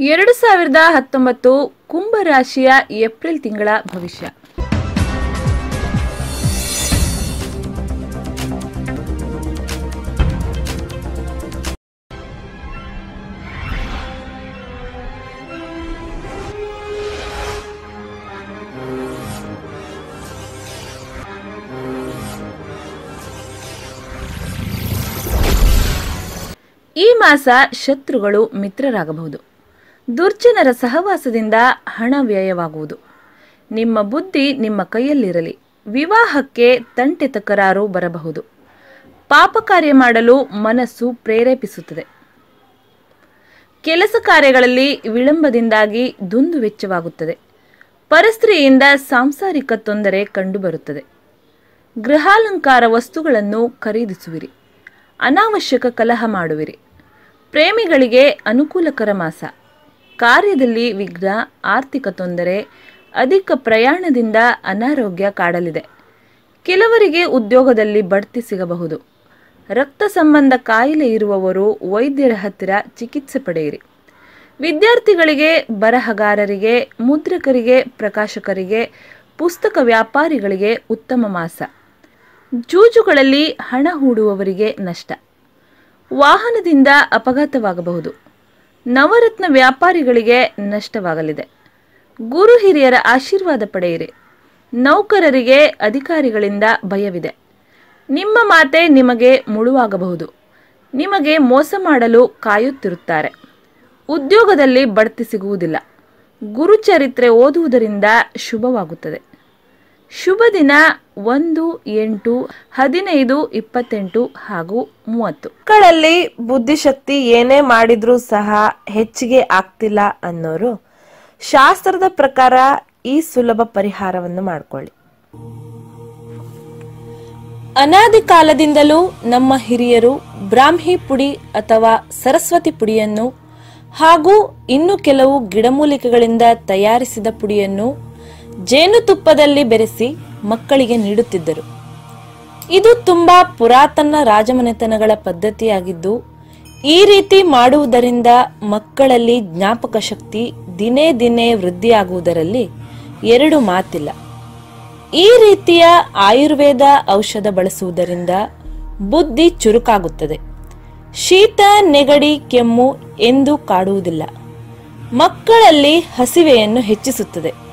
2019 ಕುಂಭ ರಾಶಿಯ ಏಪ್ರಿಲ್ ತಿಂಗಳ ಭವಿಷ್ಯ. ಈ ಮಾಸ ಶತ್ರುಗಳು ಮಿತ್ರರಾಗಬಹುದು. ದುರ್ಜನರ ಸಹವಾಸದಿಂದ ಹಣ ವ್ಯಯವಾಗುವುದು. ನಿಮ್ಮ ಬುದ್ಧಿ ನಿಮ್ಮ ಕೈಯಲ್ಲಿರಲಿ. ವಿವಾಹಕ್ಕೆ ತಂಟೆ ತಕರಾರು ಬರಬಹುದು. ಪಾಪ ಕಾರ್ಯ ಮಾಡಲು ಮನಸ್ಸು ಪ್ರೇರೇಪಿಸುತ್ತದೆ. ಕೆಲಸ ಕಾರ್ಯಗಳಲ್ಲಿ ವಿಳಂಬದಿಂದಾಗಿ ದುಂದು ವೆಚ್ಚವಾಗುತ್ತದೆ. ಪರಸ್ತ್ರೀಯಿಂದ ಸಾಂಸಾರಿಕ ತೊಂದರೆ ಕಂಡುಬರುತ್ತದೆ. ಗೃಹಾಲಂಕಾರ ವಸ್ತುಗಳನ್ನು ಖರೀದಿಸುವಿರಿ. ಅನಾವಶ್ಯಕ ಕಲಹ ಮಾಡುವಿರಿ. ಪ್ರೇಮಿಗಳಿಗೆ ಅನುಕೂಲಕರ ಮಾಸ. ಕಾರ್ಯದಲ್ಲಿ ವಿಘ್ನ, ಆರ್ಥಿಕ ತೊಂದರೆ, ಅಧಿಕ ಪ್ರಯಾಣದಿಂದ ಅನಾರೋಗ್ಯ ಕಾಡಲಿದೆ. ಕೆಲವರಿಗೆ ಉದ್ಯೋಗದಲ್ಲಿ ಬಡ್ತಿ ಸಿಗಬಹುದು. ರಕ್ತ ಸಂಬಂಧ ಕಾಯಿಲೆ ಇರುವವರು ವೈದ್ಯರ ಹತ್ತಿರ ಚಿಕಿತ್ಸೆ ಪಡೆಯಿರಿ. ವಿದ್ಯಾರ್ಥಿಗಳಿಗೆ, ಬರಹಗಾರರಿಗೆ, ಮುದ್ರಕರಿಗೆ, ಪ್ರಕಾಶಕರಿಗೆ, ಪುಸ್ತಕ ವ್ಯಾಪಾರಿಗಳಿಗೆ ಉತ್ತಮ ಮಾಸ. ಜೂಜುಗಳಲ್ಲಿ ಹಣ ಹೂಡುವವರಿಗೆ ನಷ್ಟ. ವಾಹನದಿಂದ ಅಪಘಾತವಾಗಬಹುದು. ನವರತ್ನ ವ್ಯಾಪಾರಿಗಳಿಗೆ ನಷ್ಟವಾಗಲಿದೆ. ಗುರು ಹಿರಿಯರ ಆಶೀರ್ವಾದ ಪಡೆಯಿರಿ. ನೌಕರರಿಗೆ ಅಧಿಕಾರಿಗಳಿಂದ ಭಯವಿದೆ. ನಿಮ್ಮ ಮಾತೆ ನಿಮಗೆ ಮುಳುವಾಗಬಹುದು. ನಿಮಗೆ ಮೋಸ ಮಾಡಲು ಕಾಯುತ್ತಿರುತ್ತಾರೆ. ಉದ್ಯೋಗದಲ್ಲಿ ಬಡ್ತಿ ಸಿಗುವುದಿಲ್ಲ. ಗುರುಚರಿತ್ರೆ ಓದುವುದರಿಂದ ಶುಭವಾಗುತ್ತದೆ. ಶುಭ ದಿನ 1, 8, 15, 28 ಹಾಗೂ 30. ಮಕ್ಕಳಲ್ಲಿ ಬುದ್ಧಿಶಕ್ತಿ ಏನೇ ಮಾಡಿದ್ರೂ ಸಹ ಹೆಚ್ಚಿಗೆ ಆಗ್ತಿಲ್ಲ ಅನ್ನೋರು ಶಾಸ್ತ್ರದ ಪ್ರಕಾರ ಈ ಸುಲಭ ಪರಿಹಾರವನ್ನು ಮಾಡಿಕೊಳ್ಳಿ. ಅನಾದಿ ಕಾಲದಿಂದಲೂ ನಮ್ಮ ಹಿರಿಯರು ಬ್ರಾಹ್ಮಿ ಪುಡಿ ಅಥವಾ ಸರಸ್ವತಿ ಪುಡಿಯನ್ನು ಹಾಗೂ ಇನ್ನು ಕೆಲವು ಗಿಡಮೂಲಿಕೆಗಳಿಂದ ತಯಾರಿಸಿದ ಪುಡಿಯನ್ನು ಜೇನುತುಪ್ಪದಲ್ಲಿ ಬೆರೆಸಿ ಮಕ್ಕಳಿಗೆ ನೀಡುತ್ತಿದ್ದರು. ಇದು ತುಂಬಾ ಪುರಾತನ ರಾಜಮನೆತನಗಳ ಪದ್ಧತಿಯಾಗಿದ್ದು, ಈ ರೀತಿ ಮಾಡುವುದರಿಂದ ಮಕ್ಕಳಲ್ಲಿ ಜ್ಞಾಪಕ ಶಕ್ತಿ ದಿನೇ ದಿನೇ ವೃದ್ಧಿಯಾಗುವುದರಲ್ಲಿ ಎರಡು ಮಾತಿಲ್ಲ. ಈ ರೀತಿಯ ಆಯುರ್ವೇದ ಔಷಧ ಬಳಸುವುದರಿಂದ ಬುದ್ಧಿ ಚುರುಕಾಗುತ್ತದೆ. ಶೀತ, ನೆಗಡಿ, ಕೆಮ್ಮು ಎಂದು ಕಾಡುವುದಿಲ್ಲ. ಮಕ್ಕಳಲ್ಲಿ ಹಸಿವೆಯನ್ನು ಹೆಚ್ಚಿಸುತ್ತದೆ.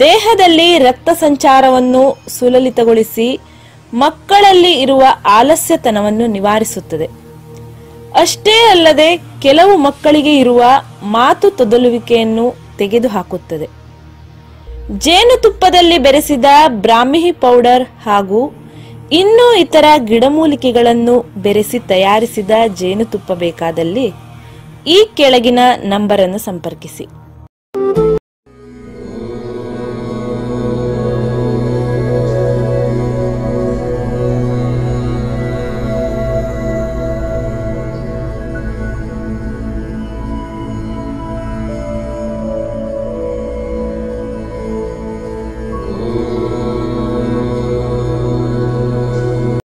ದೇಹದಲ್ಲಿ ರಕ್ತ ಸಂಚಾರವನ್ನು ಸುಲಲಿತಗೊಳಿಸಿ ಮಕ್ಕಳಲ್ಲಿ ಇರುವ ಆಲಸ್ಯತನವನ್ನು ನಿವಾರಿಸುತ್ತದೆ. ಅಷ್ಟೇ ಅಲ್ಲದೆ ಕೆಲವು ಮಕ್ಕಳಿಗೆ ಇರುವ ಮಾತು ತೊದಲುವಿಕೆಯನ್ನು ತೆಗೆದುಹಾಕುತ್ತದೆ. ಜೇನುತುಪ್ಪದಲ್ಲಿ ಬೆರೆಸಿದ ಬ್ರಾಹ್ಮಿ ಪೌಡರ್ ಹಾಗೂ ಇನ್ನೂ ಇತರ ಗಿಡಮೂಲಿಕೆಗಳನ್ನು ಬೆರೆಸಿ ತಯಾರಿಸಿದ ಜೇನುತುಪ್ಪ ಬೇಕಾದಲ್ಲಿ ಈ ಕೆಳಗಿನ ನಂಬರನ್ನು ಸಂಪರ್ಕಿಸಿ.